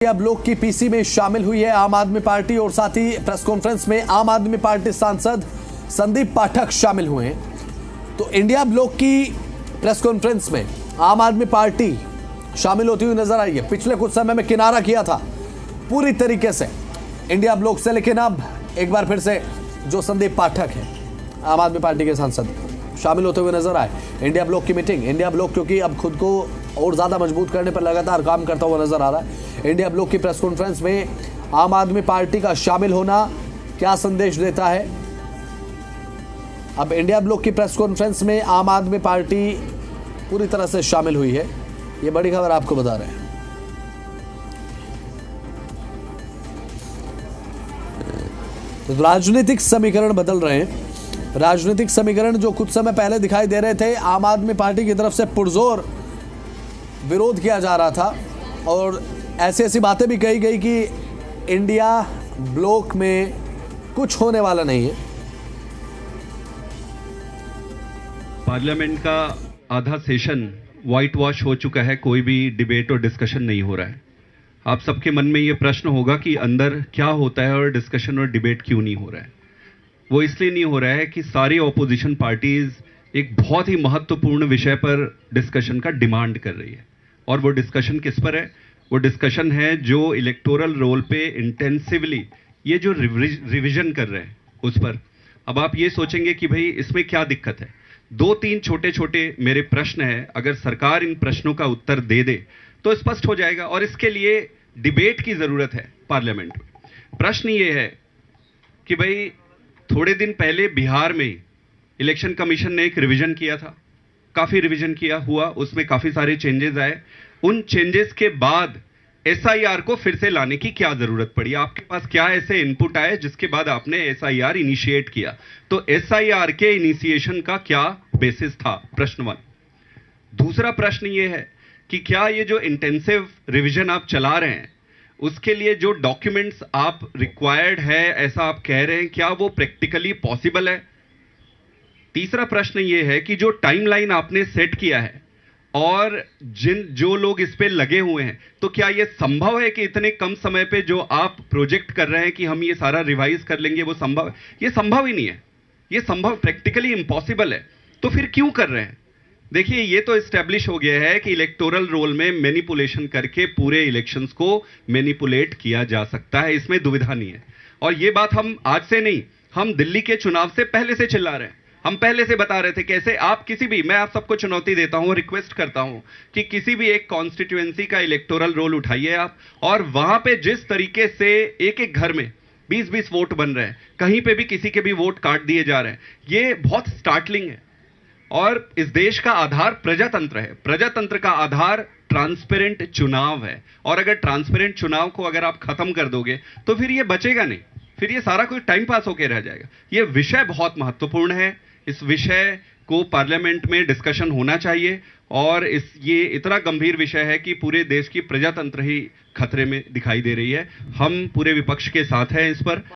India block की PC में शामिल हुई है आम आदमी पार्टी और साथ ही प्रेस कॉन्फ्रेंस में आम आदमी पार्टी सांसद संदीप पाठक शामिल हुए हैं। तो इंडिया ब्लॉक की प्रेस कॉन्फ्रेंस में आम आदमी पार्टी शामिल होती हुई नजर आई है। पिछले कुछ समय में किनारा किया था पूरी तरीके से इंडिया ब्लॉक से, लेकिन अब एक बार फिर से जो संदीप पाठक है आम आदमी पार्टी के सांसद शामिल होते हुए नजर आए। इंडिया ब्लॉक की मीटिंग, इंडिया ब्लॉक क्योंकि अब खुद को और ज्यादा मजबूत करने पर लगातार काम करता हुआ नजर आ रहा है। इंडिया ब्लॉक की प्रेस कॉन्फ्रेंस में आम आदमी पार्टी का शामिल होना क्या संदेश देता है? अब इंडिया ब्लॉक की प्रेस कॉन्फ्रेंस में आम आदमी पार्टी पूरी तरह से शामिल हुई है, ये बड़ी खबर आपको बता रहे हैं। तो राजनीतिक समीकरण बदल रहे हैं। राजनीतिक समीकरण जो कुछ समय पहले दिखाई दे रहे थे, आम आदमी पार्टी की तरफ से पुरजोर विरोध किया जा रहा था और ऐसी ऐसी बातें भी कही गई कि इंडिया ब्लॉक में कुछ होने वाला नहीं है। पार्लियामेंट का आधा सेशन व्हाइट वॉश हो चुका है, कोई भी डिबेट और डिस्कशन नहीं हो रहा है। आप सबके मन में ये प्रश्न होगा कि अंदर क्या होता है और डिस्कशन और डिबेट क्यों नहीं हो रहा है। वो इसलिए नहीं हो रहा है कि सारी ऑपोजिशन पार्टीज एक बहुत ही महत्वपूर्ण विषय पर डिस्कशन का डिमांड कर रही है। और वो डिस्कशन किस पर है? वो डिस्कशन है जो इलेक्टोरल रोल पे इंटेंसिवली ये जो रिवीजन कर रहे हैं उस पर। अब आप ये सोचेंगे कि भाई इसमें क्या दिक्कत है। दो तीन छोटे छोटे मेरे प्रश्न हैं, अगर सरकार इन प्रश्नों का उत्तर दे दे तो स्पष्ट हो जाएगा और इसके लिए डिबेट की जरूरत है पार्लियामेंट में। प्रश्न ये है कि भाई थोड़े दिन पहले बिहार में इलेक्शन कमीशन ने एक रिवीजन किया था, काफी रिवीजन किया हुआ, उसमें काफी सारे चेंजेस आए। उन चेंजेस के बाद एसआईआर को फिर से लाने की क्या जरूरत पड़ी? आपके पास क्या ऐसे इनपुट आए जिसके बाद आपने एसआईआर इनिशिएट किया? तो एसआईआर के इनिशिएशन का क्या बेसिस था? प्रश्न 1। दूसरा प्रश्न यह है कि क्या ये जो इंटेंसिव रिवीजन आप चला रहे हैं उसके लिए जो डॉक्यूमेंट्स आप रिक्वायर्ड है, ऐसा आप कह रहे हैं, क्या वो प्रैक्टिकली पॉसिबल है? तीसरा प्रश्न ये है कि जो टाइमलाइन आपने सेट किया है और जो लोग इस पे लगे हुए हैं, तो क्या ये संभव है कि इतने कम समय पे जो आप प्रोजेक्ट कर रहे हैं कि हम ये सारा रिवाइज कर लेंगे, वो संभव है? ये संभव ही नहीं है, ये संभव प्रैक्टिकली इम्पॉसिबल है। तो फिर क्यों कर रहे हैं? देखिए, ये तो एस्टेब्लिश हो गया है कि इलेक्टोरल रोल में मैनिपुलेशन करके पूरे इलेक्शंस को मैनिपुलेट किया जा सकता है, इसमें दुविधा नहीं है। और ये बात हम आज से नहीं, हम दिल्ली के चुनाव से पहले से चिल्ला रहे हैं। हम पहले से बता रहे थे कैसे आप किसी भी, मैं आप सबको चुनौती देता हूं, रिक्वेस्ट करता हूं कि किसी भी एक कॉन्स्टिट्यूएंसी का इलेक्टोरल रोल उठाइए आप, और वहां पे जिस तरीके से एक एक घर में 20-20 वोट बन रहे हैं, कहीं पे भी किसी के भी वोट काट दिए जा रहे हैं, ये बहुत स्टार्टलिंग है। और इस देश का आधार प्रजातंत्र है। प्रजातंत्र का आधार ट्रांसपेरेंट चुनाव है, और अगर ट्रांसपेरेंट चुनाव को अगर आप खत्म कर दोगे तो फिर ये बचेगा नहीं, फिर ये सारा कुछ टाइम पास होकर रह जाएगा। ये विषय बहुत महत्वपूर्ण है, इस विषय को पार्लियामेंट में डिस्कशन होना चाहिए, और ये इतना गंभीर विषय है कि पूरे देश की प्रजातंत्र ही खतरे में दिखाई दे रही है। हम पूरे विपक्ष के साथ हैं इस पर।